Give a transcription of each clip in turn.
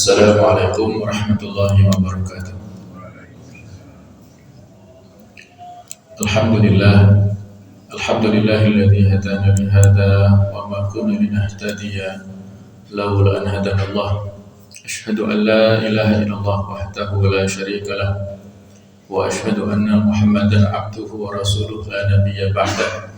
Assalamualaikum warahmatullahi wabarakatuh. Alhamdulillahilladzi hadana li hadza wa ma kunna linahtadiya laula an hadana Allah. Asyhadu an la ilaha illallah wahdahu la syarika lah wa asyhadu anna Muhammadan abduhu wa rasuluhu la nabiyya ba'da.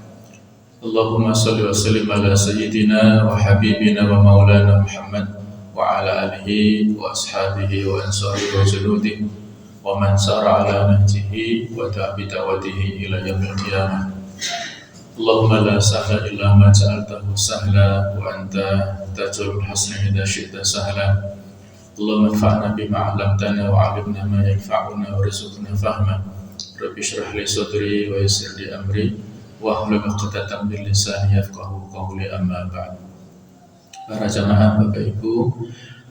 Allahumma shalli wa sallim ala sayyidina wa habibina wa maulana Muhammad wa ala alihi wa ashabihi wa ansarihi wa junudihi wa man sara ala nahjihi wa tabi da'watihi ila yaumil qiyamah. Allahumma la sahla illa ma ja'altahu sahla wa anta taj'alul hasna idza syi'ta sahla. Allahumma anfa'na bima 'allamtana wa 'allimna ma yanfa'una wa rizqna fahma. Rabbi shrah li sadri wa yassir li amri wa hlul 'uqdatam min lisani yafqahu qawli, amma ba'd. Para jamaah Bapak Ibu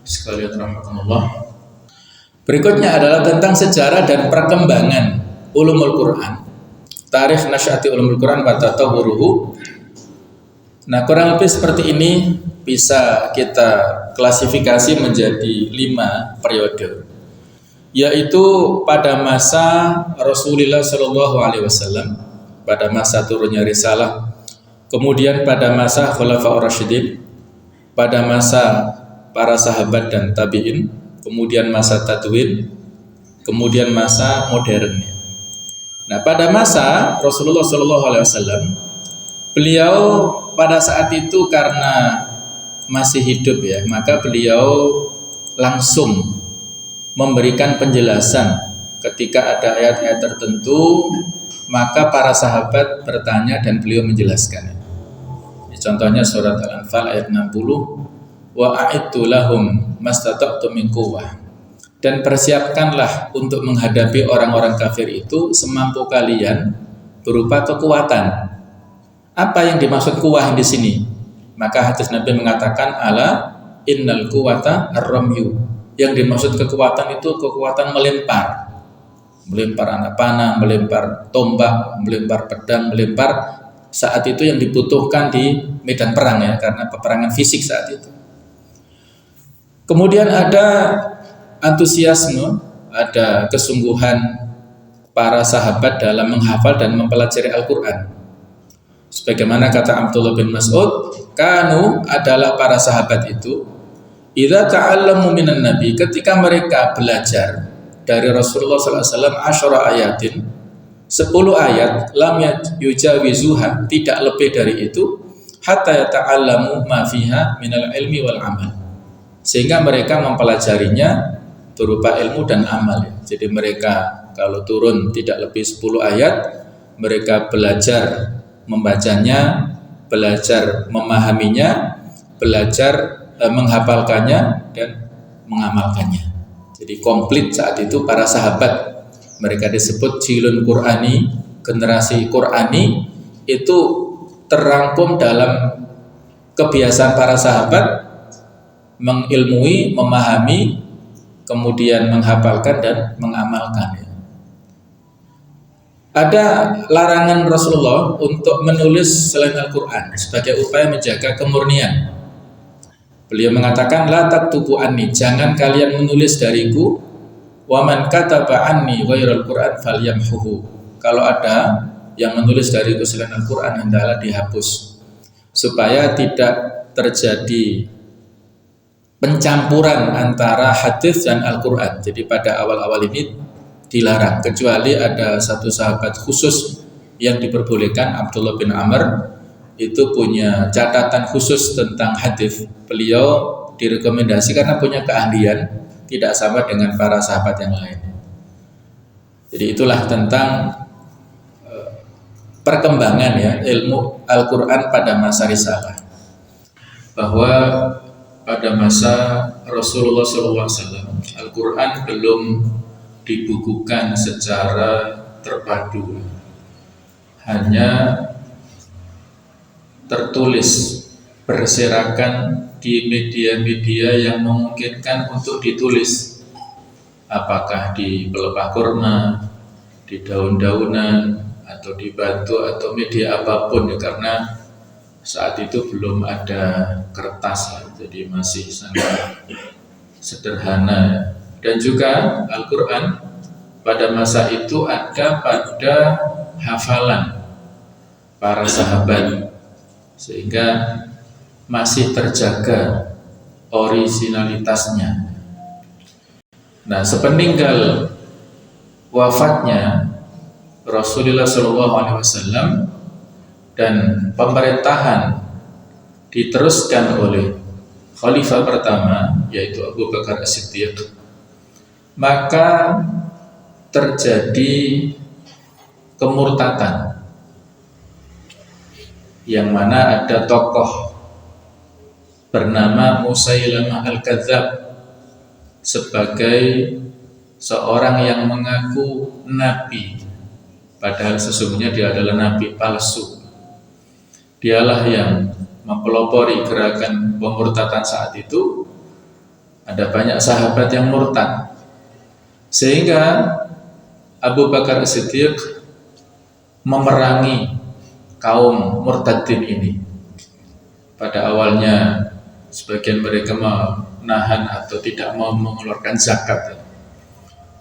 sekalian rahimakumullah. Berikutnya adalah tentang sejarah dan perkembangan ulumul Quran. Tarikh nasyati ulumul Quran wa tatawwuruhu. Nah, kurang lebih seperti ini bisa kita klasifikasi menjadi 5 periode. Yaitu pada masa Rasulullah SAW, pada masa turunnya risalah, kemudian pada masa Khulafaur Rasyidin, pada masa para sahabat dan tabi'in, kemudian masa tadwin, kemudian masa modern. Nah, pada masa Rasulullah SAW, beliau pada saat itu karena masih hidup ya, maka beliau langsung memberikan penjelasan ketika ada ayat-ayat tertentu, maka para sahabat bertanya dan beliau menjelaskan. Contohnya surat Al-Anfal ayat 60, wa a'idtu lahum mastata'tu min quwwah, dan persiapkanlah untuk menghadapi orang-orang kafir itu semampu kalian berupa kekuatan. Apa yang dimaksud kuwah di sini? Maka hadis Nabi mengatakan ala innal quwwata ar-ramyu. Yang dimaksud kekuatan itu kekuatan melempar anak panah, melempar tombak, melempar pedang, melempar saat itu yang dibutuhkan di medan perang ya, karena peperangan fisik saat itu. Kemudian ada antusiasme, ada kesungguhan para sahabat dalam menghafal dan mempelajari Al-Quran. Sebagaimana kata Abdullah bin Mas'ud, kanu adalah para sahabat itu, idza ta'allamu minan nabi, ketika mereka belajar dari Rasulullah SAW asyara ayatin, 10 ayat, lam yujawizuha, tidak lebih dari itu, hatta yata'allamu ma fiha minal ilmi wal amal, sehingga mereka mempelajarinya berupa ilmu dan amal. Jadi mereka kalau turun tidak lebih 10 ayat, mereka belajar membacanya, belajar memahaminya, belajar menghafalkannya dan mengamalkannya. Jadi komplit saat itu para sahabat. Mereka disebut jilun Qur'ani, generasi Qur'ani, itu terangkum dalam kebiasaan para sahabat mengilmui, memahami, kemudian menghafalkan dan mengamalkan. Ada larangan Rasulullah untuk menulis selain Al-Quran sebagai upaya menjaga kemurnian. Beliau mengatakan, la taktubu anni, jangan kalian menulis dariku, wa man kataba anni ghairal Qur'an falyamhuhu, kalau ada yang menulis dariku selain Al-Quran hendaklah dihapus, supaya tidak terjadi pencampuran antara hadis dan Al-Quran. Jadi pada awal-awal ini dilarang, kecuali ada satu sahabat khusus yang diperbolehkan, Abdullah bin Amr, itu punya catatan khusus tentang hadis. Beliau direkomendasi karena punya keahlian, tidak sama dengan para sahabat yang lain. Jadi itulah tentang perkembangan ya ilmu Al-Quran pada masa risalah. Bahwa pada masa Rasulullah SAW, Al-Quran belum dibukukan secara terpadu, hanya tertulis berserakan di media-media yang memungkinkan untuk ditulis, apakah di pelepah kurma, di daun-daunan, atau di batu, atau media apapun ya, karena saat itu belum ada kertas, jadi masih sederhana. Dan juga Al-Quran pada masa itu ada pada hafalan para sahabat, sehingga masih terjaga originalitasnya. Nah, sepeninggal wafatnya Rasulullah SAW dan pemerintahan diteruskan oleh Khalifah pertama, yaitu Abu Bakar As-Siddiq, maka terjadi kemurtatan, yang mana ada tokoh bernama Musailamah Al-Kadzab sebagai seorang yang mengaku nabi, padahal sesungguhnya dia adalah nabi palsu. Dialah yang mempelopori gerakan pemurtatan saat itu. Ada banyak sahabat yang murtad, sehingga Abu Bakar As-Siddiq memerangi kaum murtadin ini. Pada awalnya sebagian mereka menahan atau tidak mau mengeluarkan zakat.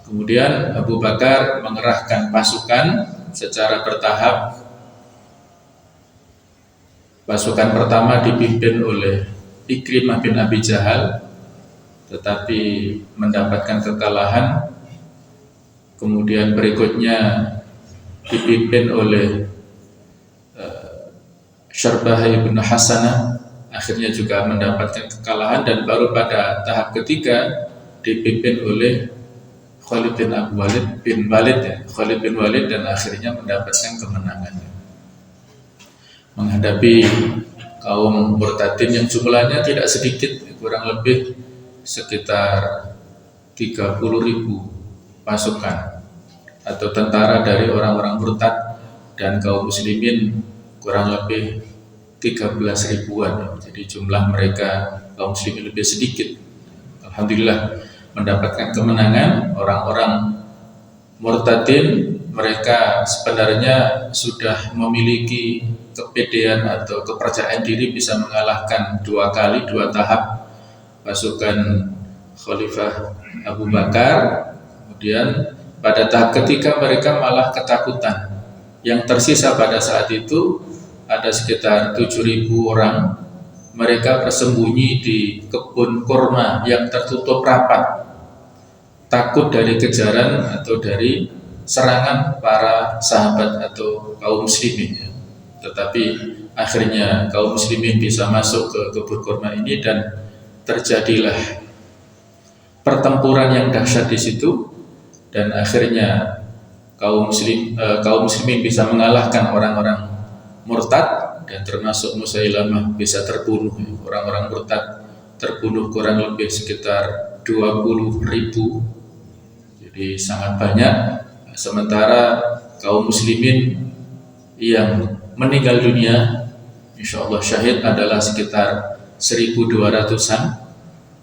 Kemudian Abu Bakar mengerahkan pasukan secara bertahap. Pasukan pertama dipimpin oleh Ikrimah bin Abi Jahal, tetapi mendapatkan kekalahan. Kemudian berikutnya dipimpin oleh Syarbah bin Hasanah, akhirnya juga mendapatkan kekalahan. Dan baru pada tahap ketiga dipimpin oleh Khalid bin Walid, dan akhirnya mendapatkan kemenangan menghadapi kaum murtadin yang jumlahnya tidak sedikit, kurang lebih sekitar 30.000 pasukan atau tentara dari orang-orang murtad, dan kaum muslimin kurang lebih 13 ribuan. Jadi jumlah mereka kaum muslimin lebih sedikit. Alhamdulillah mendapatkan kemenangan. Orang-orang murtadin mereka sebenarnya sudah memiliki kepedean atau kepercayaan diri bisa mengalahkan dua tahap pasukan Khalifah Abu Bakar. Kemudian pada tahap ketiga mereka malah ketakutan. Yang tersisa pada saat itu ada sekitar 7.000 orang. Mereka bersembunyi di kebun kurma yang tertutup rapat, takut dari kejaran atau dari serangan para sahabat atau kaum muslimin. Tetapi akhirnya kaum muslimin bisa masuk ke kebun kurma ini, dan terjadilah pertempuran yang dahsyat di situ. Dan akhirnya kaum muslimin bisa mengalahkan orang-orang murtad, dan termasuk Musailamah bisa terbunuh. Orang-orang murtad terbunuh kurang lebih sekitar 20.000, jadi sangat banyak. Sementara kaum muslimin yang meninggal dunia, insya Allah syahid, adalah sekitar 1.200-an.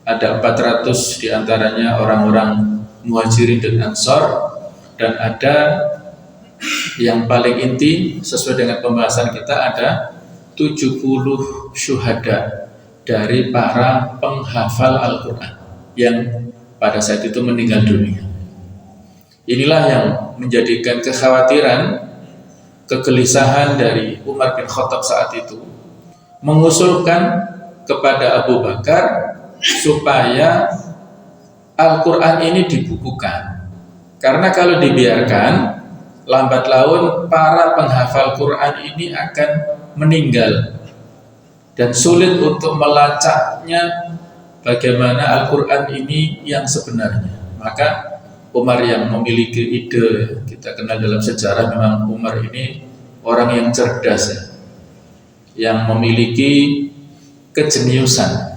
Ada 400 diantaranya orang-orang muhajirin dan ansor, dan ada yang paling inti sesuai dengan pembahasan kita, ada 70 syuhada dari para penghafal Al-Quran yang pada saat itu meninggal dunia. Inilah yang menjadikan kekhawatiran, kegelisahan dari Umar bin Khattab saat itu, mengusulkan kepada Abu Bakar supaya Al-Quran ini dibukukan. Karena kalau dibiarkan, lambat laun para penghafal Quran ini akan meninggal, dan sulit untuk melacaknya bagaimana Al-Quran ini yang sebenarnya. Maka Umar yang memiliki ide, kita kenal dalam sejarah memang Umar ini orang yang cerdas, yang memiliki kejeniusan.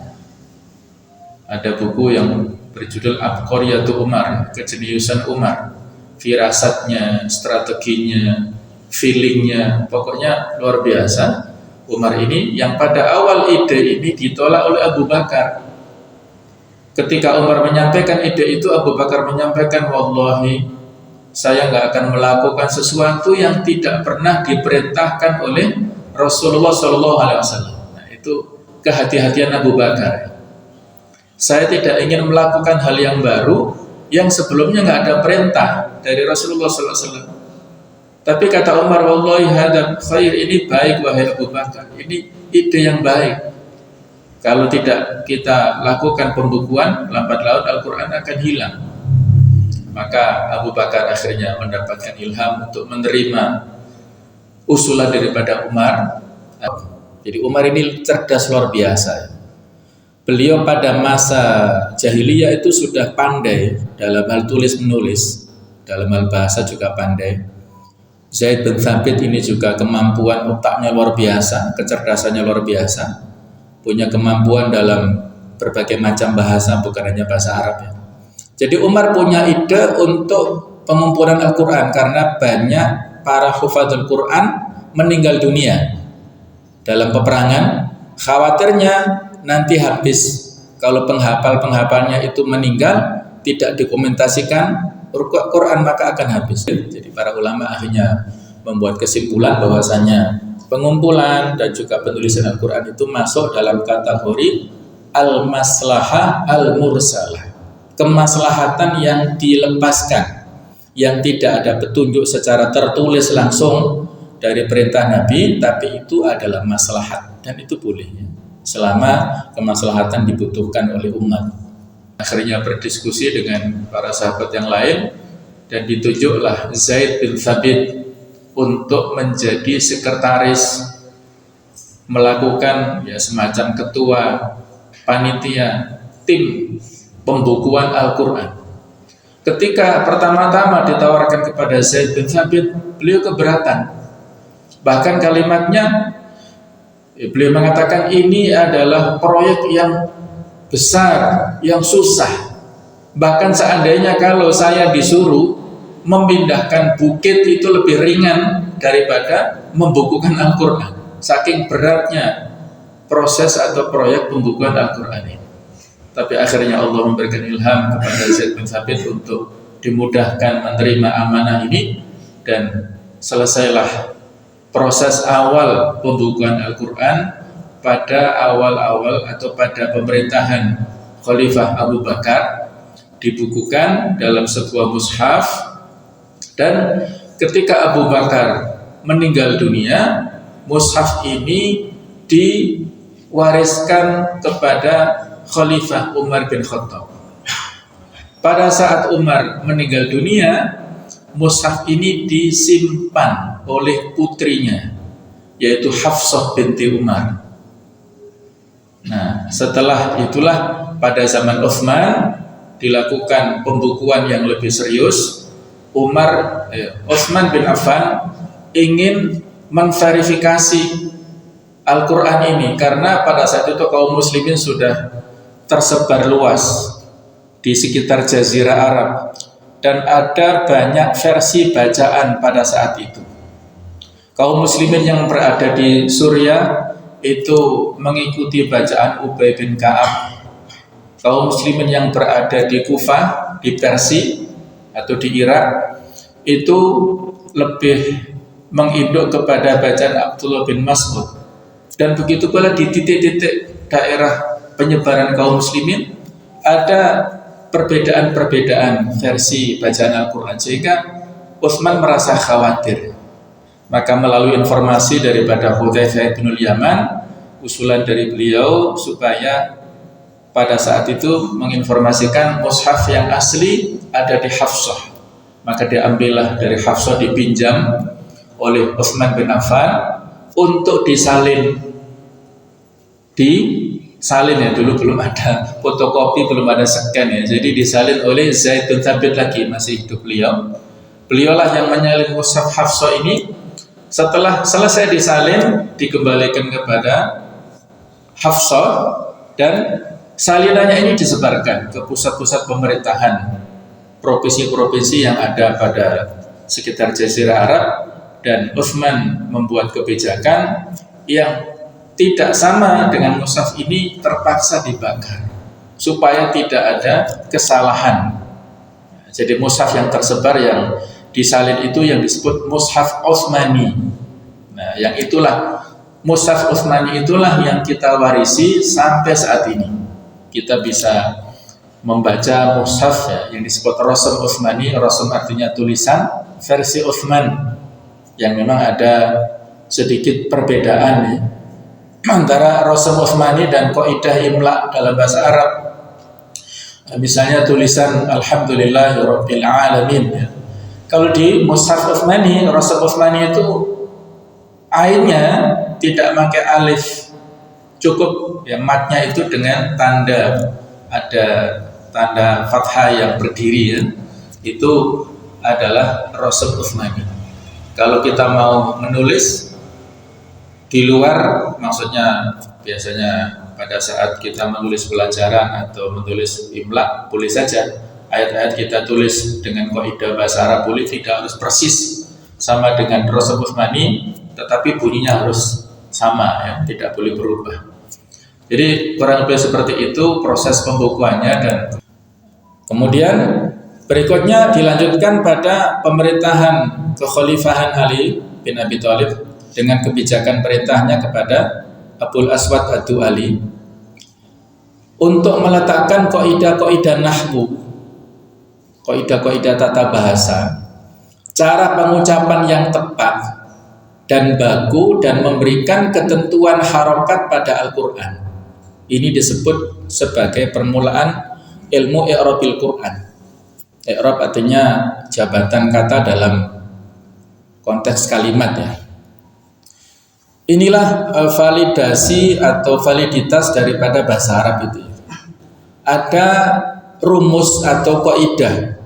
Ada buku yang berjudul Abqariyatu Umar, kejeniusan Umar, firasatnya, strateginya, feelingnya, pokoknya luar biasa. Umar ini yang pada awal ide ini ditolak oleh Abu Bakar. Ketika Umar menyampaikan ide itu, Abu Bakar menyampaikan, wallahi saya nggak akan melakukan sesuatu yang tidak pernah diperintahkan oleh Rasulullah SAW. Nah, itu kehati-hatian Abu Bakar. Saya tidak ingin melakukan hal yang baru yang sebelumnya nggak ada perintah dari Rasulullah SAW. Tapi kata Umar, wallahi hadza khair, ini baik wahai Abu Bakar, ini ide yang baik. Kalau tidak kita lakukan pembukuan, lambat laun Al-Quran akan hilang. Maka Abu Bakar akhirnya mendapatkan ilham untuk menerima usulan daripada Umar. Jadi Umar ini cerdas luar biasa. Beliau pada masa jahiliyah itu sudah pandai dalam hal tulis menulis, dalam hal bahasa juga pandai. Zaid bin Thabit ini juga kemampuan otaknya luar biasa, kecerdasannya luar biasa, punya kemampuan dalam berbagai macam bahasa, bukan hanya bahasa Arab ya. Jadi Umar punya ide untuk pengumpulan Al-Quran karena banyak para hufadzul Quran meninggal dunia dalam peperangan. Khawatirnya nanti habis, kalau penghafalnya itu meninggal, tidak dokumentasikan Quran, maka akan habis. Jadi para ulama akhirnya membuat kesimpulan bahwasanya pengumpulan dan juga penulisan Al-Quran itu masuk dalam kategori al-maslahah al-mursalah, kemaslahatan yang dilepaskan, yang tidak ada petunjuk secara tertulis langsung dari perintah Nabi, tapi itu adalah maslahat, dan itu boleh ya, selama kemaslahatan dibutuhkan oleh umat. Akhirnya berdiskusi dengan para sahabat yang lain, dan ditunjuklah Zaid bin Thabit untuk menjadi sekretaris, melakukan ya semacam ketua panitia tim pembukuan Al-Quran. Ketika pertama-tama ditawarkan kepada Zaid bin Thabit, beliau keberatan. Bahkan kalimatnya, beliau mengatakan ini adalah proyek yang besar, yang susah. Bahkan seandainya kalau saya disuruh memindahkan bukit itu lebih ringan daripada membukukan Al-Quran, saking beratnya proses atau proyek pembukuan Al-Quran ini. Tapi akhirnya Allah memberikan ilham kepada Zaid bin Thabit untuk dimudahkan menerima amanah ini, dan selesailah proses awal pembukuan Al-Quran pada awal-awal atau pada pemerintahan Khalifah Abu Bakar, dibukukan dalam sebuah mushaf. Dan ketika Abu Bakar meninggal dunia, mushaf ini diwariskan kepada Khalifah Umar bin Khattab. Pada saat Umar meninggal dunia, mushaf ini disimpan oleh putrinya, yaitu Hafsah binti Umar. Nah, setelah itulah pada zaman Utsman dilakukan pembukuan yang lebih serius. Utsman bin Affan ingin memverifikasi Al-Quran ini, karena pada saat itu kaum muslimin sudah tersebar luas di sekitar Jazirah Arab, dan ada banyak versi bacaan pada saat itu. Kaum muslimin yang berada di Suriah itu mengikuti bacaan Ubay bin Ka'ab. Kaum muslimin yang berada di Kufah, di Persia atau di Irak, itu lebih menginduk kepada bacaan Abdullah bin Mas'ud. Dan begitu pula di titik-titik daerah penyebaran kaum muslimin ada perbedaan-perbedaan versi bacaan Al-Quran, sehingga Utsman merasa khawatir. Maka melalui informasi daripada Hudzaifah bin Yaman, usulan dari beliau supaya pada saat itu menginformasikan mushaf yang asli ada di Hafsah. Maka diambillah dari Hafsah, dipinjam oleh Utsman bin Affan untuk disalin. Disalin ya, dulu belum ada fotokopi, belum ada scan ya. Jadi disalin oleh Zaid bin Thabit lagi, masih hidup beliau. Beliaulah yang menyalin mushaf Hafsah ini. Setelah selesai disalin, dikembalikan kepada Hafsah, dan salinannya ini disebarkan ke pusat-pusat pemerintahan provinsi-provinsi yang ada pada sekitar Jazirah Arab. Dan Utsman membuat kebijakan yang tidak sama dengan mushaf ini, terpaksa dibakar supaya tidak ada kesalahan. Jadi mushaf yang tersebar, yang disalin itu yang disebut mushaf Utsmani. Nah, yang itulah mushaf Utsmani itulah yang kita warisi sampai saat ini. kita bisa membaca mushaf ya, yang disebut Rasm Utsmani. Rasm artinya tulisan, versi Utsman, yang memang ada sedikit perbedaan ya, antara Rasm Utsmani dan kaidah imla dalam bahasa Arab. Misalnya tulisan Alhamdulillahirabbil alamin ya. Kalau di mushaf Utsmani, Rasm Utsmani itu ainnya tidak pakai alif, cukup ya matnya itu dengan tanda, ada tanda fathah yang berdiri ya. Itu adalah Rasm Utsmani. Kalau kita mau menulis di luar, maksudnya biasanya pada saat kita menulis pelajaran atau menulis imla, boleh saja ayat-ayat kita tulis dengan kaidah bahasa Arab, boleh, tidak harus persis sama dengan Rasm Utsmani, tetapi bunyinya harus sama ya, tidak boleh berubah. Jadi kurang lebih seperti itu proses pembukuannya. Dan kemudian berikutnya dilanjutkan pada pemerintahan kekhalifahan Ali bin Abi Thalib dengan kebijakan perintahnya kepada Abul Aswad Ad-Du'ali untuk meletakkan kaidah-kaidah nahwu, kaidah-kaidah tata bahasa, cara pengucapan yang tepat dan baku, dan memberikan ketentuan harokat pada Al-Quran. Ini disebut sebagai permulaan ilmu i'rabil Quran. I'rab artinya jabatan kata dalam konteks kalimat ya. Inilah validasi atau validitas daripada bahasa Arab itu. Ada rumus atau kaidah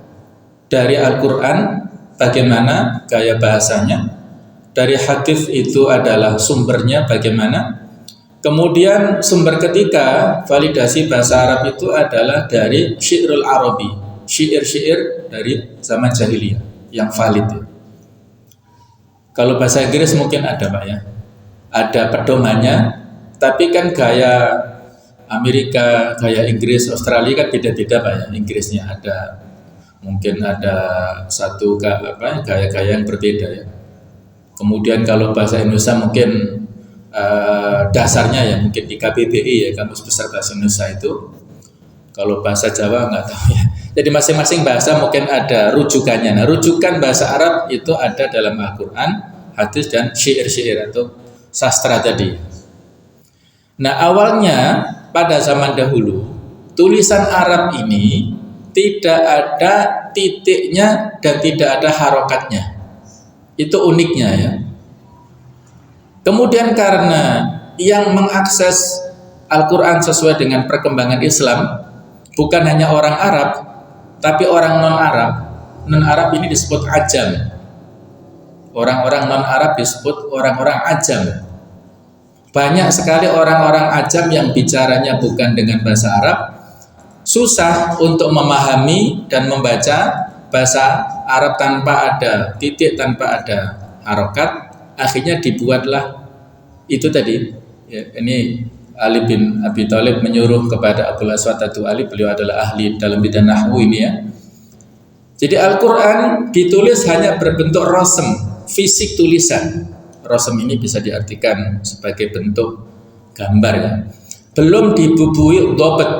dari Al-Quran, bagaimana gaya bahasanya. Dari hadis itu adalah sumbernya bagaimana. Kemudian sumber ketiga validasi bahasa Arab itu adalah dari syi'rul Arabi, syair-syair dari zaman jahiliyah yang valid ya. Kalau bahasa Inggris mungkin ada Pak ya, ada pedomannya, tapi kan gaya Amerika, gaya Inggris, Australia kan beda-beda Pak ya. Inggrisnya ada, mungkin ada satu gaya-gaya yang berbeda ya. Kemudian kalau bahasa Indonesia mungkin dasarnya ya mungkin di KBBI ya, Kamus Besar Bahasa Indonesia itu. Kalau bahasa Jawa nggak tahu ya. Jadi masing-masing bahasa mungkin ada rujukannya. Nah, rujukan bahasa Arab itu ada dalam Al-Quran, hadis, dan syair-syair atau sastra tadi. Nah, awalnya pada zaman dahulu tulisan Arab ini tidak ada titiknya dan tidak ada harokatnya. Itu uniknya ya. Kemudian karena yang mengakses Al-Quran sesuai dengan perkembangan Islam bukan hanya orang Arab, tapi orang non-Arab. Non-Arab ini disebut ajam. Orang-orang non-Arab disebut orang-orang ajam. Banyak sekali orang-orang ajam yang bicaranya bukan dengan bahasa Arab, susah untuk memahami dan membaca bahasa Arab tanpa ada titik, tanpa ada harokat. Akhirnya dibuatlah itu tadi ya, ini Ali bin Abi Thalib menyuruh kepada Abul Aswad Ad-Du'ali, beliau adalah ahli dalam bidang nahwu ini ya. Jadi Al-Quran ditulis hanya berbentuk rasm, fisik tulisan. Rasm ini bisa diartikan sebagai bentuk gambar ya. Belum dibubui dhabt,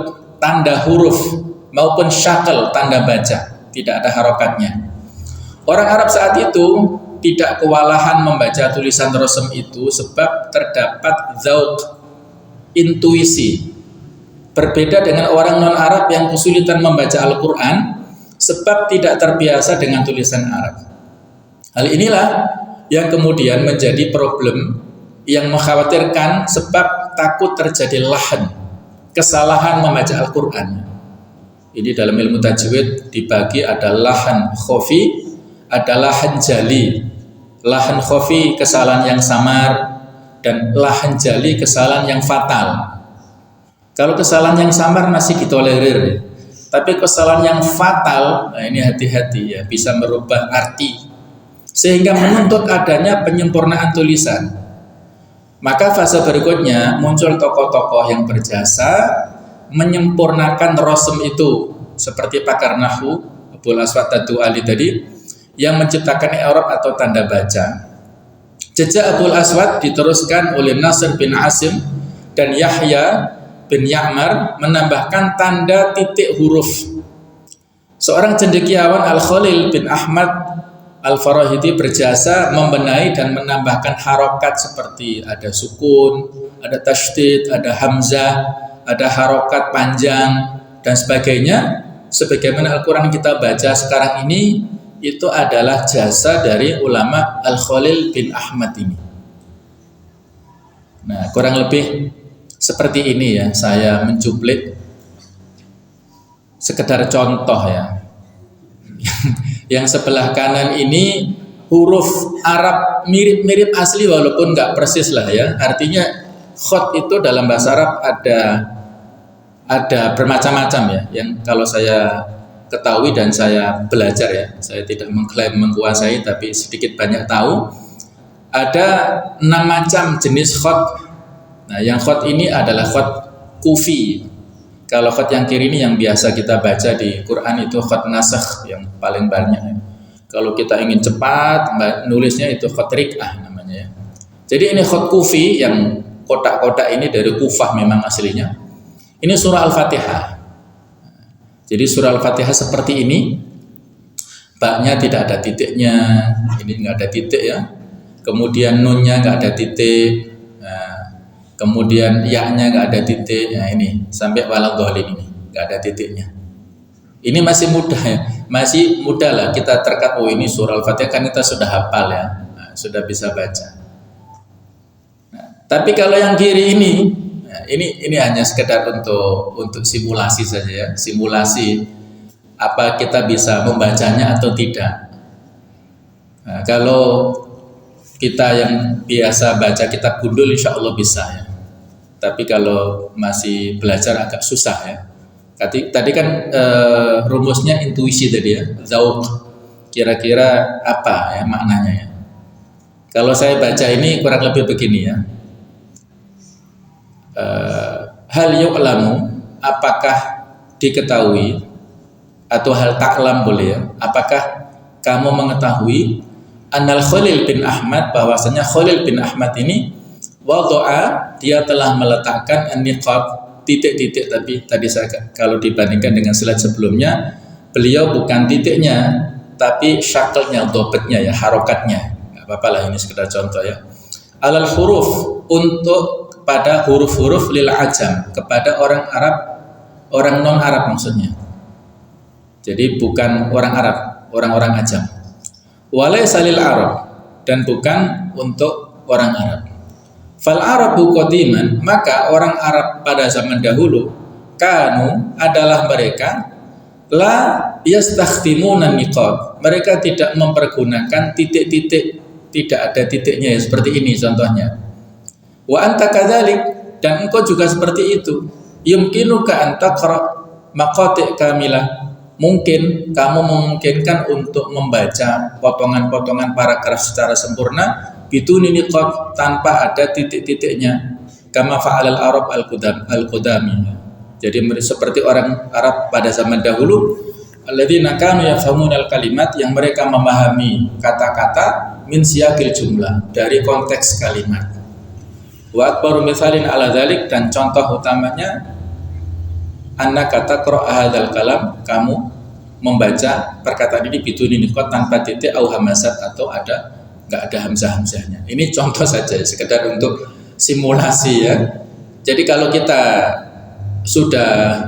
tanda huruf, maupun syakl, tanda baca, tidak ada harokatnya. Orang Arab saat itu tidak kewalahan membaca tulisan rasm itu sebab terdapat dzauq, intuisi. Berbeda dengan orang non-Arab yang kesulitan membaca Al-Quran sebab tidak terbiasa dengan tulisan Arab. Hal inilah yang kemudian menjadi problem yang mengkhawatirkan sebab takut terjadi lahan, kesalahan membaca Al-Quran. Ini dalam ilmu tajwid dibagi ada lahan khofi, ada lahan jali. Lahan khofi kesalahan yang samar, dan lahan jali kesalahan yang fatal. Kalau kesalahan yang samar masih ditolerir, tapi kesalahan yang fatal, nah ini hati-hati ya, bisa merubah arti sehingga menuntut adanya penyempurnaan tulisan. Maka fase berikutnya muncul tokoh-tokoh yang berjasa menyempurnakan rasm itu, seperti pakar nahwu Abul Aswad Ad-Du'ali tadi yang menciptakan i'rab atau tanda baca. Jejak Abul Aswad diteruskan oleh Nasr bin Asim dan Yahya bin Ya'mar menambahkan tanda titik huruf. Seorang cendekiawan Al-Khalil bin Ahmad Al-Farahidi berjasa membenahi dan menambahkan harokat seperti ada sukun, ada tasydid, ada hamzah, ada harokat panjang dan sebagainya. Sebagaimana Al-Quran kita baca sekarang ini, itu adalah jasa dari ulama Al-Khalil bin Ahmad ini. Nah, kurang lebih seperti ini ya, saya mencuplik sekedar contoh ya. Yang sebelah kanan ini huruf Arab mirip-mirip asli walaupun nggak persis lah ya. Artinya khot itu dalam bahasa Arab ada bermacam-macam ya. Yang kalau saya ketahui dan saya belajar ya, saya tidak mengklaim menguasai tapi sedikit banyak tahu. Ada 6 macam jenis khot. Nah, yang khot ini adalah khot kufi. Kalau khot yang kiri ini yang biasa kita baca di Quran itu khot nasakh yang paling banyak. Kalau kita ingin cepat nulisnya itu khot rik'ah namanya ya. Jadi ini khot kufi yang kotak-kotak ini dari Kufah memang aslinya. Ini surah Al-Fatihah. Jadi surah Al-Fatihah seperti ini. Ba-nya tidak ada titiknya, ini nggak ada titik ya. Kemudian nunnya nggak ada titik. Kemudian ya-nya nggak ada titik, nah ini sampai waladhdallin ini nggak ada titiknya. Ini masih mudah ya, masih mudah lah kita terkat. Oh ini surah Al-Fatihah kan kita sudah hafal ya, nah, sudah bisa baca. Nah, tapi kalau yang kiri ini, nah, ini hanya sekedar untuk simulasi saja ya, simulasi apa kita bisa membacanya atau tidak. Nah, kalau kita yang biasa baca kitab gundul insya Allah bisa ya. Tapi kalau masih belajar agak susah ya. Tadi kan rumusnya intuisi tadi ya, zauq. Kira-kira apa ya maknanya ya? Kalau saya baca ini kurang lebih begini ya. Hal yu'lamu, apakah diketahui atau hal ta'lam boleh ya? Apakah kamu mengetahui Annal Khalil bin Ahmad, bahwasanya Khalil bin Ahmad ini wadu'a, dia telah meletakkan an-niqab, titik-titik. Tapi tadi saya kalau dibandingkan dengan slide sebelumnya, beliau bukan titiknya tapi syaklnya, dobetnya ya, harokatnya. Gak apa-apa lah, ini sekedar contoh ya. Alal huruf, untuk pada huruf-huruf lil ajam, kepada orang Arab, orang non Arab maksudnya. Jadi bukan orang Arab, orang-orang ajam. Walaysa lil Arab, dan bukan untuk orang Arab. Fal Arabu qadiman, maka orang Arab pada zaman dahulu kanu adalah mereka la yastakhtimuna niqab. Mereka tidak mempergunakan titik-titik, tidak ada titiknya ya, seperti ini contohnya. Wa anta kadzalik, dan engkau juga seperti itu. Yumkinuka an taqra maqati' kamilah. Mungkin kamu memungkinkan untuk membaca potongan-potongan paragraf secara sempurna biduni niqab, tanpa ada titik-titiknya, kama fa'alal Arab al-qudami. Jadi seperti orang Arab pada zaman dahulu, alladzina kanu yafhamunal kalimat, yang mereka memahami kata-kata min siyaqil jumlah, dari konteks kalimat. Wa akbaru mithalin ala dzalik, dan contoh utamanya annaka taqra hadzal kalam, kamu membaca perkataan ini biduni niqab, tanpa titik au hamazat, atau nggak ada hamzah-hamzahnya. Ini contoh saja, sekedar untuk simulasi ya. Jadi kalau kita sudah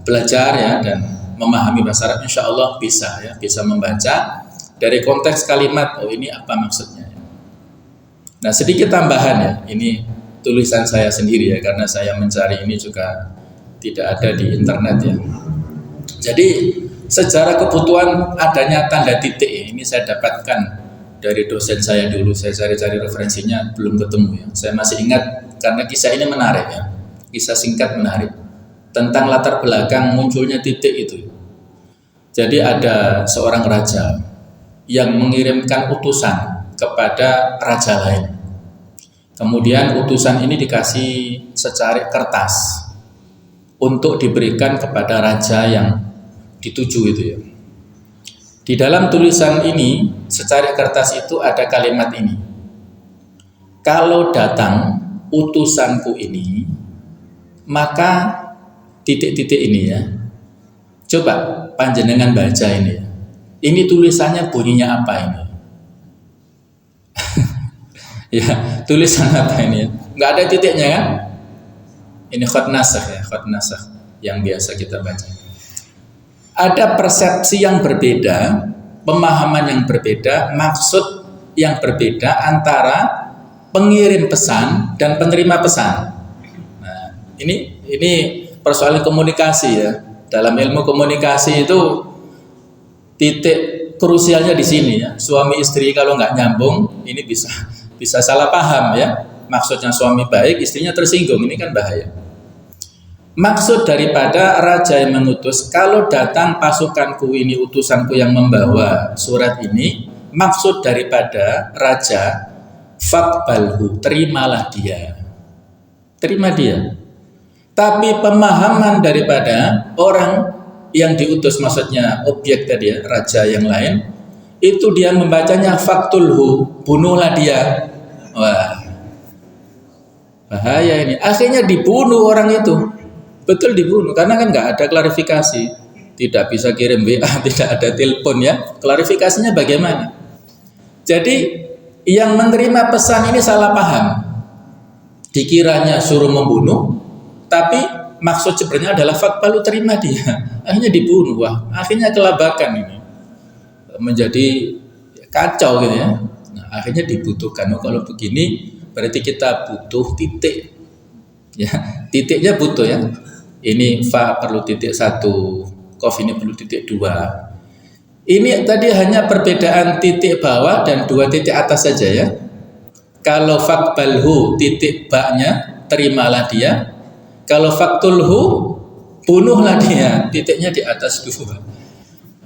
belajar ya dan memahami bahasa Arab, insya Allah bisa ya, bisa membaca dari konteks kalimat. Oh ini apa maksudnya? Nah sedikit tambahan ya, ini tulisan saya sendiri ya, karena saya mencari ini juga tidak ada di internet ya. Jadi secara kebutuhan adanya tanda titik, ini saya dapatkan dari dosen saya dulu. Saya cari-cari referensinya belum ketemu ya. Saya masih ingat karena kisah ini menarik ya, kisah singkat menarik tentang latar belakang munculnya titik itu. Jadi ada seorang raja yang mengirimkan utusan kepada raja lain. Kemudian utusan ini dikasih secarik kertas untuk diberikan kepada raja yang dituju itu ya. Di dalam tulisan ini, secarik kertas itu ada kalimat ini. Kalau datang utusanku ini Maka titik-titik ini ya, coba panjenengan baca ini ya. Ini tulisannya bunyinya apa ini? Ya, tulisan apa ini ya? Nggak ada titiknya kan? Ini khat nasakh ya, khat nasakh yang biasa kita baca. Ada persepsi yang berbeda, pemahaman yang berbeda, maksud yang berbeda antara pengirim pesan dan penerima pesan. Nah, ini persoalan komunikasi ya. Dalam ilmu komunikasi itu titik krusialnya di sini ya. Suami istri kalau nggak nyambung, ini bisa salah paham ya. Maksudnya suami baik, istrinya tersinggung, ini kan bahaya. Maksud daripada raja yang mengutus, kalau datang pasukanku ini, utusanku yang membawa surat ini, maksud daripada raja, faqbalhu, terimalah dia. Terima dia. Tapi pemahaman daripada orang yang diutus, maksudnya objek tadi ya, raja yang lain, itu dia membacanya faqtulhu, bunuhlah dia. Wah, bahaya ini. Akhirnya dibunuh orang itu. Betul dibunuh, karena kan nggak ada klarifikasi. Tidak bisa kirim WA, tidak ada telepon ya. Klarifikasinya bagaimana? Jadi yang menerima pesan ini salah paham. Dikiranya suruh membunuh, tapi maksud sebenarnya adalah faqbalu, terima dia. Akhirnya dibunuh. Wah, akhirnya kelabakan ini. Menjadi kacau gitu ya. Nah, akhirnya dibutuhkan. Oh, kalau begini berarti kita butuh titik. Ya, titiknya butuh ya. Ini fa perlu titik 1, qaf ini perlu titik 2. Ini tadi hanya perbedaan titik bawah dan 2 titik atas saja ya. Kalau faqbalhu titik baknya, terimalah dia. Kalau faqtulhu, bunuhlah dia, titiknya di atas 2.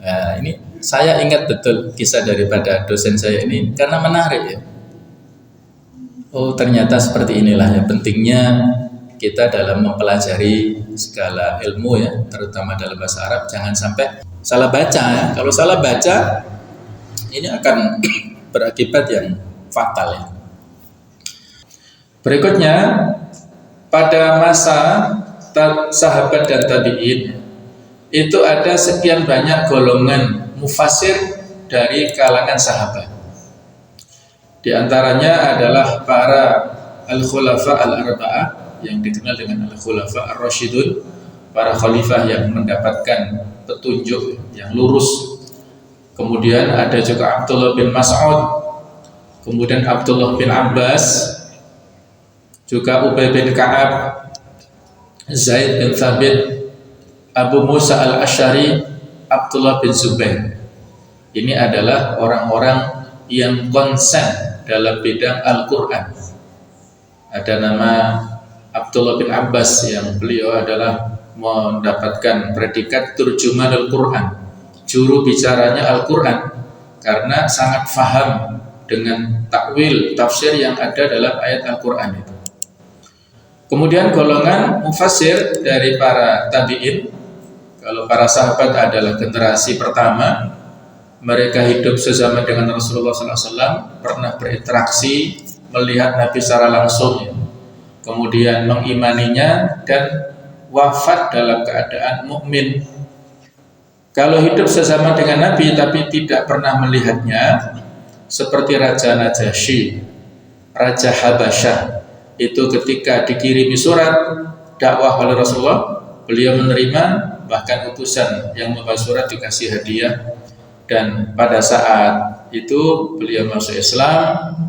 Nah, ini saya ingat betul kisah daripada dosen saya ini karena menarik ya. Oh, ternyata seperti inilah ya pentingnya kita dalam mempelajari segala ilmu ya, terutama dalam bahasa Arab, jangan sampai salah baca ya. Kalau salah baca, ini akan berakibat yang fatal ya. Berikutnya, pada masa sahabat dan tabi'in, itu ada sekian banyak golongan mufassir dari kalangan sahabat. Di antaranya adalah para al-khulafa al-arba'ah, yang dikenal dengan al-khulafa ar-rasyidun, para khalifah yang mendapatkan petunjuk yang lurus. Kemudian ada juga Abdullah bin Mas'ud, kemudian Abdullah bin Abbas, juga Ubay bin Ka'ab, Zaid bin Thabit, Abu Musa al-Asy'ari, Abdullah bin Zubair. Ini adalah orang-orang yang konsen dalam bidang Al-Quran. Ada nama Abdullah bin Abbas yang beliau adalah mendapatkan predikat turjuman Al-Quran, juru bicaranya Al-Quran, karena sangat faham dengan takwil, tafsir yang ada dalam ayat Al-Quran itu. Kemudian golongan mufassir dari para tabi'in. Kalau para sahabat adalah generasi pertama, mereka hidup sezaman dengan Rasulullah SAW, pernah berinteraksi, melihat Nabi secara langsung ya. Kemudian mengimaninya dan wafat dalam keadaan mukmin. Kalau hidup sesama dengan Nabi tapi tidak pernah melihatnya, seperti Raja Najasyi, Raja Habasyah, itu ketika dikirimi surat dakwah oleh Rasulullah, beliau menerima, bahkan utusan yang membawa surat dikasih hadiah. Dan pada saat itu beliau masuk Islam,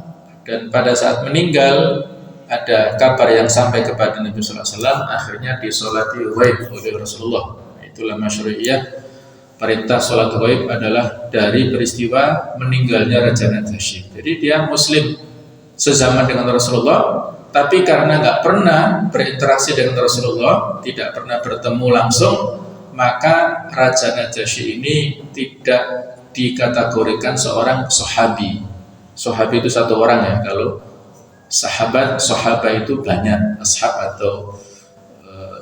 dan pada saat meninggal ada kabar yang sampai kepada Nabi Sallallahu Alaihi Wasallam, akhirnya disolati ghaib oleh Rasulullah. Itulah masyru'iyah, perintah sholat ghaib adalah dari peristiwa meninggalnya Raja Najasyi. Jadi dia muslim sezaman dengan Rasulullah, tapi karena nggak pernah berinteraksi dengan Rasulullah, tidak pernah bertemu langsung, maka Raja Najasyi ini tidak dikategorikan seorang sahabi. Sahabi itu satu orang ya. Kalau sahabat itu banyak, ashab atau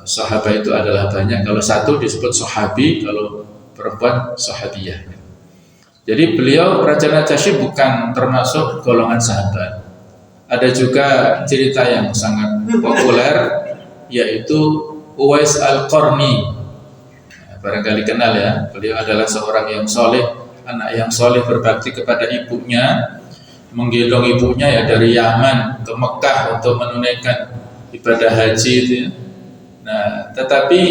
sahabat itu adalah banyak. Kalau satu disebut sahabi, kalau perempuan sahabiyah. Jadi beliau Raja Najasyi bukan termasuk golongan sahabat. Ada juga cerita yang sangat populer yaitu Uwais Al-Qarni. Barangkali kenal ya, beliau adalah seorang yang soleh, anak yang soleh berbakti kepada ibunya, menggendong ibunya ya dari Yaman ke Mekah untuk menunaikan ibadah haji itu ya. Nah, tetapi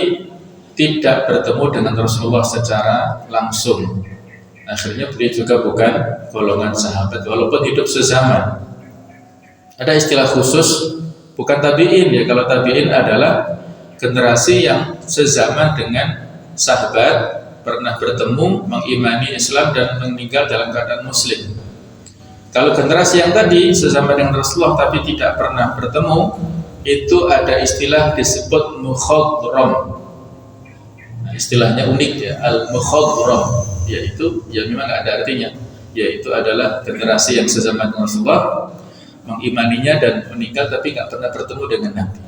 tidak bertemu dengan Rasulullah secara langsung. Akhirnya beliau juga bukan golongan sahabat, walaupun hidup sezaman. Ada istilah khusus, bukan tabi'in ya. Kalau tabi'in adalah generasi yang sezaman dengan sahabat, pernah bertemu, mengimani Islam dan meninggal dalam keadaan muslim. Kalau generasi yang tadi sezaman dengan Rasulullah tapi tidak pernah bertemu, itu ada istilah disebut mukhadram. Nah, istilahnya unik ya, al-mukhadram, yaitu ya memang nggak ada artinya, yaitu adalah generasi yang sezaman dengan Rasulullah, mengimaninya dan meninggal tapi nggak pernah bertemu dengan Nabi.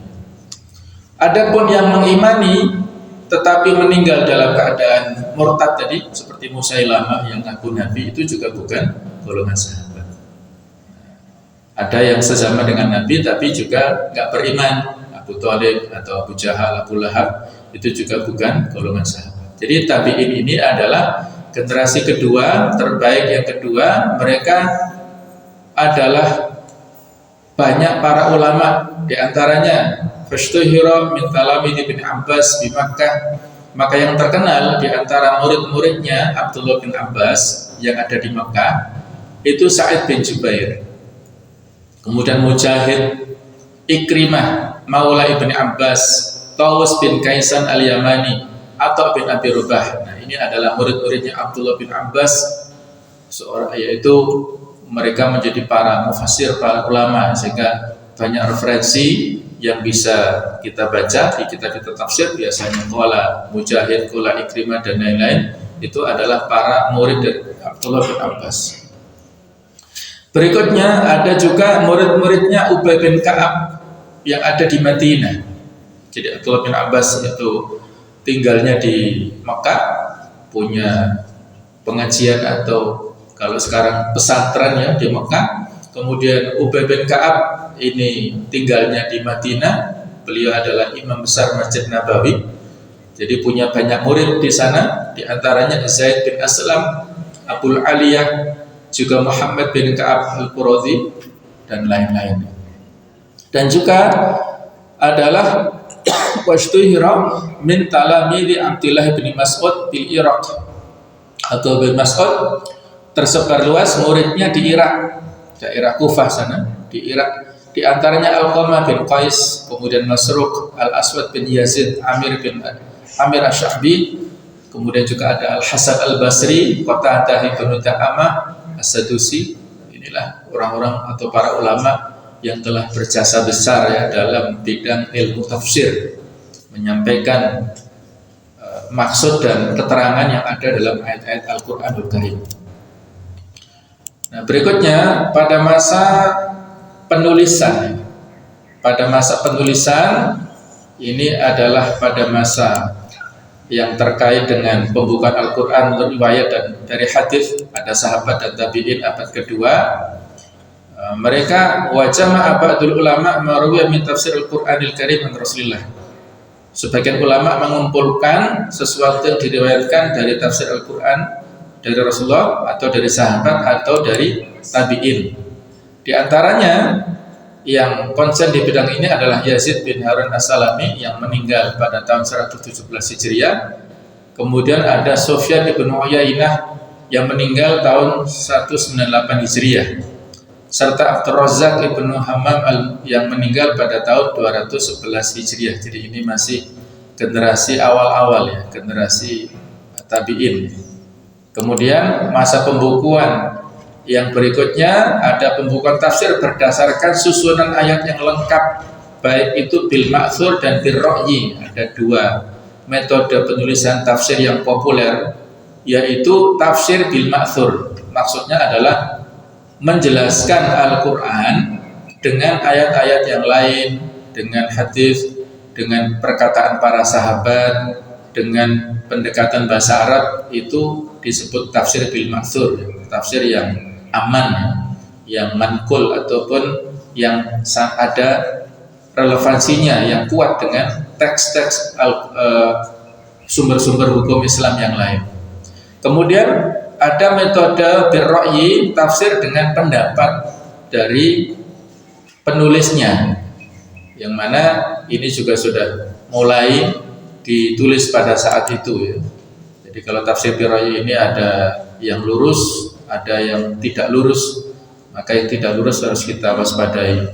Adapun yang mengimani tetapi meninggal dalam keadaan murtad tadi, seperti Musailamah yang ngaku Nabi, itu juga bukan golongan sahabat. Ada yang sezaman dengan Nabi tapi juga nggak beriman, Abu Thalib atau Abu Jahal, Abu Lahab, itu juga bukan golongan sahabat. Jadi tabi'in ini adalah generasi kedua, terbaik yang kedua. Mereka adalah banyak para ulama, diantaranya Fashtuhira min talamid bin Abbas di Makkah. Maka yang terkenal di antara murid-muridnya Abdullah bin Abbas yang ada di Makkah itu Sa'id bin Jubair, kemudian Mujahid, Ikrimah, Maula ibn Abbas, Tawus bin Kaisan al-Yamani, Atha bin Abi Rubah. Nah, ini adalah murid-muridnya Abdullah bin Abbas, seorang, yaitu mereka menjadi para mufassir, para ulama, sehingga banyak referensi yang bisa kita baca di kitab-kitab tafsir. Biasanya qala Mujahid, qala Ikrimah dan lain-lain, itu adalah para murid dari Abdullah bin Abbas. Berikutnya ada juga murid-muridnya Ubay bin Ka'ab yang ada di Madinah. Jadi Abdullah bin Abbas itu tinggalnya di Mekah, punya pengajian atau kalau sekarang pesantren ya di Mekah. Kemudian Ubay bin Ka'ab ini tinggalnya di Madinah. Beliau adalah imam besar Masjid Nabawi. Jadi punya banyak murid di sana, di antaranya Zaid bin Aslam, Abul Aliyah, juga Muhammad bin Ka'ab al-Qurazi dan lain-lain. Dan juga adalah washtuhira min talamidi Abdullah bin Mas'ud di Irak. Atau bin Mas'ud tersebar luas muridnya di Irak, daerah Kufah sana, di Irak. Di antaranya Al-Qamah bin Qais, kemudian Masruq, Al-Aswad bin Yazid, Amir Asy-Sya'bi, kemudian juga ada Al-Hasan Al-Basri, Qatadah bin Da'amah, As-Sadusi. Inilah orang-orang atau para ulama yang telah berjasa besar ya dalam bidang ilmu tafsir, menyampaikan maksud dan keterangan yang ada dalam ayat-ayat Al-Qur'anul Karim. Nah, berikutnya pada masa penulisan. Pada masa penulisan ini adalah pada masa yang terkait dengan pembukaan Al-Quran, riwayat dan dari hadis. Ada sahabat dan tabi'in abad kedua. Mereka wajama ba'dul ulama marwiya min tafsir Al-Qur'anil Karim an Rasulillah. Sebagian ulama mengumpulkan sesuatu yang diriwayatkan dari tafsir Al-Quran dari Rasulullah atau dari sahabat atau dari tabi'in. Di antaranya yang konsen di bidang ini adalah Yazid bin Harun As-Salami yang meninggal pada tahun 117 Hijriah. Kemudian ada Sufyan bin Uyainah yang meninggal tahun 198 Hijriah. Serta Abdur Razzaq bin Hammam yang meninggal pada tahun 211 Hijriah. Jadi ini masih generasi awal-awal ya, generasi tabi'in. Kemudian masa pembukuan yang berikutnya ada pembukuan tafsir berdasarkan susunan ayat yang lengkap, baik itu bil ma'thur dan bil ra'yi. Ada dua metode penulisan tafsir yang populer, yaitu tafsir bil ma'thur. Maksudnya adalah menjelaskan Al-Quran dengan ayat-ayat yang lain, dengan hadis, dengan perkataan para sahabat, dengan pendekatan bahasa Arab. Itu disebut tafsir bil ma'thur, tafsir yang aman, yang mankul ataupun yang ada relevansinya yang kuat dengan teks-teks sumber-sumber hukum Islam yang lain. Kemudian ada metode birra'yi, tafsir dengan pendapat dari penulisnya, yang mana ini juga sudah mulai ditulis pada saat itu ya. Jadi kalau tafsir birra'yi ini ada yang lurus, ada yang tidak lurus, maka yang tidak lurus harus kita waspadai.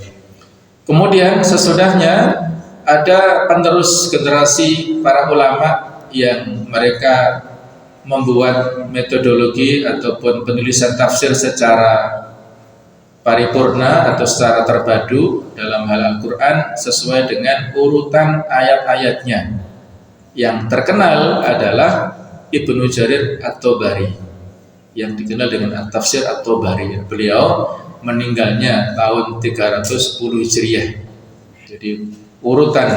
Kemudian sesudahnya ada penerus generasi para ulama yang mereka membuat metodologi ataupun penulisan tafsir secara paripurna atau secara terpadu dalam hal Al-Quran sesuai dengan urutan ayat-ayatnya. Yang terkenal adalah Ibnu Jarir At-Tabari yang dikenal dengan At-Tafsir At-Tabari. Beliau meninggalnya tahun 310 Hijriah. Jadi urutan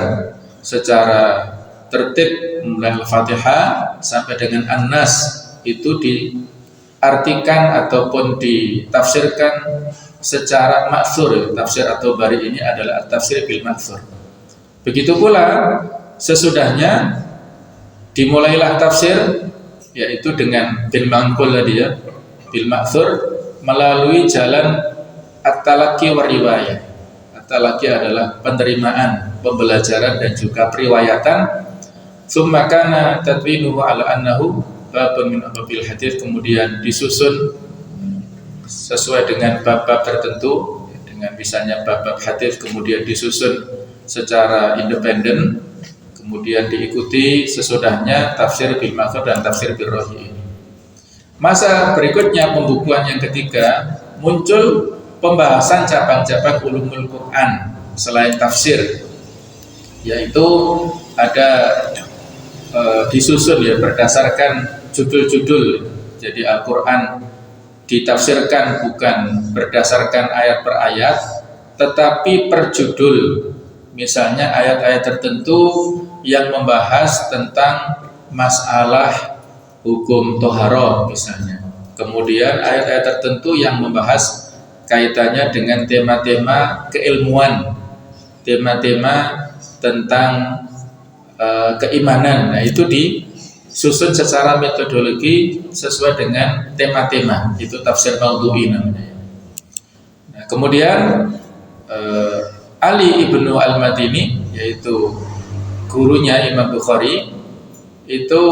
secara tertib mulai Al-Fatihah sampai dengan An-Nas itu diartikan ataupun ditafsirkan secara ma'thur. Tafsir At-Tabari ini adalah tafsir bil ma'thur. Begitu pula sesudahnya dimulailah tafsir, yaitu dengan bil manqul tadi ya, bil ma'thur, melalui jalan at-talaqi wa riwayah. At-talaqi adalah penerimaan, pembelajaran dan juga periwayatan. Tsumma kana tadwinuhu ala annahu babun min abwabil hadits, kemudian disusun sesuai dengan bab-bab tertentu, dengan misalnya bab-bab hadits, kemudian disusun secara independen, kemudian diikuti sesudahnya tafsir bil ma'thur dan tafsir bil ra'yi. Masa berikutnya, pembukuan yang ketiga, muncul pembahasan cabang-cabang ulumul Quran selain tafsir, yaitu ada disusun ya berdasarkan judul-judul. Jadi Al-Quran ditafsirkan bukan berdasarkan ayat per ayat, tetapi per judul. Misalnya ayat-ayat tertentu yang membahas tentang masalah hukum toharoh misalnya. Kemudian ayat-ayat tertentu yang membahas kaitannya dengan tema-tema keilmuan, tema-tema tentang keimanan. Nah, itu disusun secara metodologi sesuai dengan tema-tema. Itu tafsir maudhu'i namanya. Nah, kemudian Ali ibnu al-Madini, yaitu gurunya Imam Bukhari, itu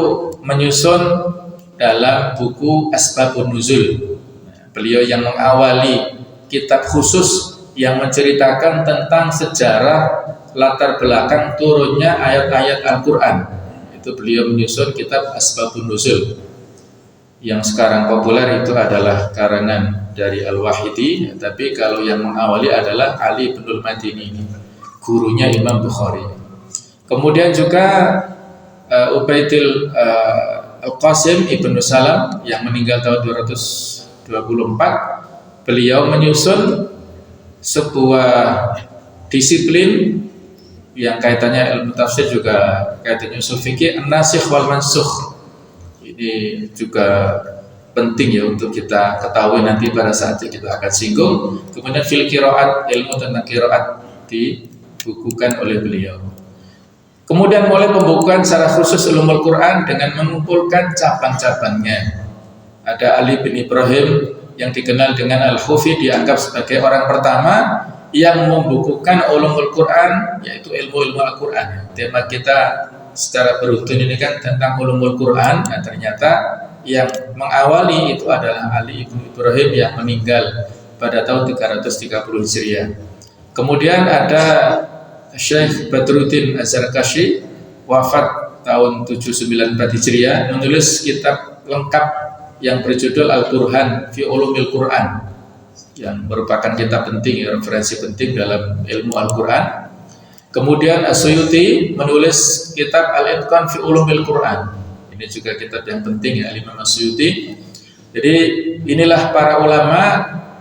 menyusun dalam buku Asbabun Nuzul. Beliau yang mengawali kitab khusus yang menceritakan tentang sejarah latar belakang turunnya ayat-ayat Al-Quran. Itu beliau menyusun kitab Asbabun Nuzul. Yang sekarang populer itu adalah karangan dari Al-Wahidi, tapi kalau yang mengawali adalah Ali ibn al-Madini, gurunya Imam Bukhari. Kemudian juga Ubaidil Al-Qasim ibn Salam yang meninggal tahun 224, beliau menyusun sebuah disiplin yang kaitannya ilmu tafsir, juga kaitannya ushul fikih, an-nasikh wal mansukh. Ini juga penting ya untuk kita ketahui nanti pada saat kita akan singgung. Kemudian fil qiraat, ilmu tentang qiraat dibukukan oleh beliau. Kemudian mulai pembukuan secara khusus ulumul Quran dengan mengumpulkan cabang-cabangnya. Ada Ali bin Ibrahim yang dikenal dengan Al-Khufi, dianggap sebagai orang pertama yang membukukan ulumul Quran, yaitu ilmu-ilmu Al-Quran. Tema kita secara beruntun ini kan tentang ulumul Quran. Nah, ternyata yang mengawali itu adalah Ali bin Ibrahim yang meninggal pada tahun 330 Hijriah. Kemudian ada Syekh Badruddin Az-Zarkashi, wafat tahun 794 Hijriah, menulis kitab lengkap yang berjudul Al-Burhan fi Ulumil Quran, yang merupakan kitab penting, referensi penting dalam ilmu Al-Quran. Kemudian As-Suyuti menulis kitab Al-Itqan fi Ulumil Quran. Ini juga kitab yang penting ya, Imam As-Suyuti. Jadi inilah para ulama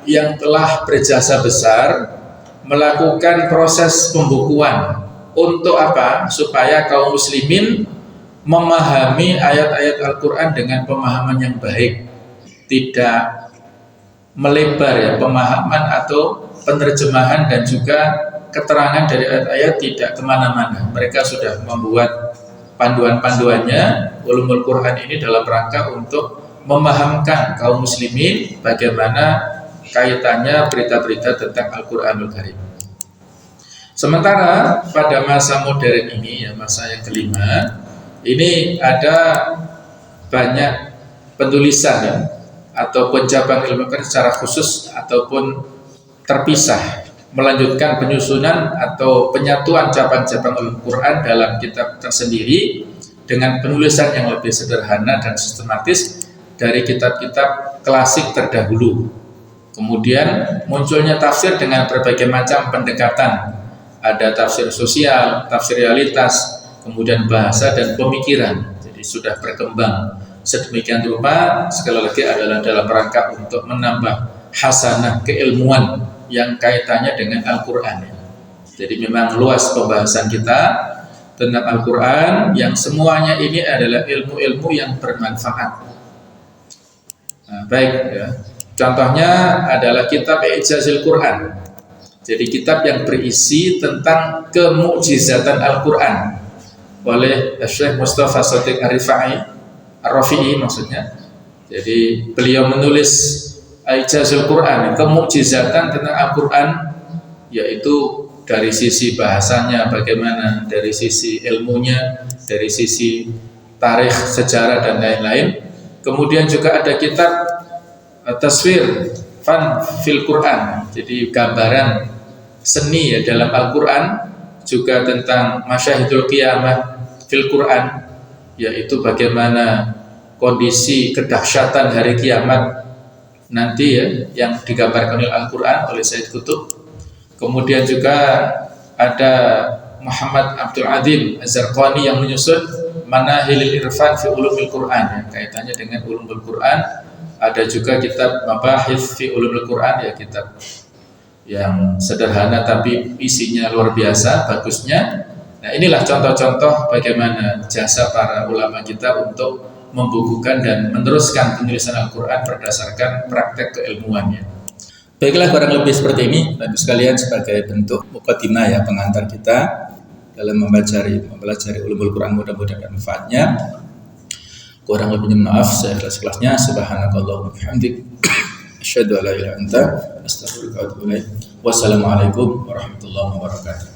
yang telah berjasa besar melakukan proses pembukuan. Untuk apa? Supaya kaum muslimin memahami ayat-ayat Al-Quran dengan pemahaman yang baik, tidak melebar ya pemahaman atau penerjemahan dan juga keterangan dari ayat-ayat tidak kemana-mana. Mereka sudah membuat panduan-panduannya ulumul Quran ini dalam rangka untuk memahamkan kaum muslimin bagaimana kaitannya berita-berita tentang Al-Quranul Karim. Sementara pada masa modern ini, ya masa yang kelima, ini ada banyak penulisan ya, ataupun cabang ilmu secara khusus ataupun terpisah melanjutkan penyusunan atau penyatuan cabang-cabang Al-Quran dalam kitab tersendiri dengan penulisan yang lebih sederhana dan sistematis dari kitab-kitab klasik terdahulu. Kemudian munculnya tafsir dengan berbagai macam pendekatan. Ada tafsir sosial, tafsir realitas, kemudian bahasa dan pemikiran. Jadi sudah berkembang sedemikian rupa, sekali lagi adalah dalam rangka untuk menambah hasanah keilmuan yang kaitannya dengan Al-Quran. Jadi memang luas pembahasan kita tentang Al-Quran yang semuanya ini adalah ilmu-ilmu yang bermanfaat. Nah, baik ya. Contohnya adalah kitab I'jazul Quran. Jadi kitab yang berisi tentang kemukjizatan Al-Quran oleh Syekh Mustafa Shadiq Ar-Rafi'i maksudnya. Jadi beliau menulis I'jazul Quran, kemukjizatan tentang Al-Quran, yaitu dari sisi bahasanya bagaimana, dari sisi ilmunya, dari sisi tarikh, sejarah dan lain-lain. Kemudian juga ada kitab Taswir Fan fil Quran, jadi gambaran seni ya dalam Al-Quran, juga tentang Masyahidul Qiyamah fil Quran, yaitu bagaimana kondisi kedahsyatan hari kiamat nanti ya yang digambarkan oleh Al-Quran oleh Sayyid Qutb. Kemudian juga ada Muhammad Abdul Azim Az-Zarqani yang menyusun Manahilil Irfan fi Ulumil Quran, ya, kaitannya dengan ulumul Quran. Ada juga kitab Mabahith fi Ulumul Quran, ya kitab yang sederhana tapi isinya luar biasa bagusnya. Nah, inilah contoh-contoh bagaimana jasa para ulama kita untuk membukukan dan meneruskan penulisan Al-Quran berdasarkan praktek keilmuannya. Baiklah, kurang lebih seperti ini Bapak sekalian, sebagai bentuk mukadimah ya, pengantar kita dalam mempelajari ulumul Quran, mudah-mudahan ada manfaatnya. Kurang lebihnya maaf, saya ikhlas-ikhlasnya. Subhanakallahumma wa bihamdik, asyhadu an la ilaha illa anta, astaghfiruka wa atubu ilaik. Wassalamualaikum warahmatullahi wabarakatuh.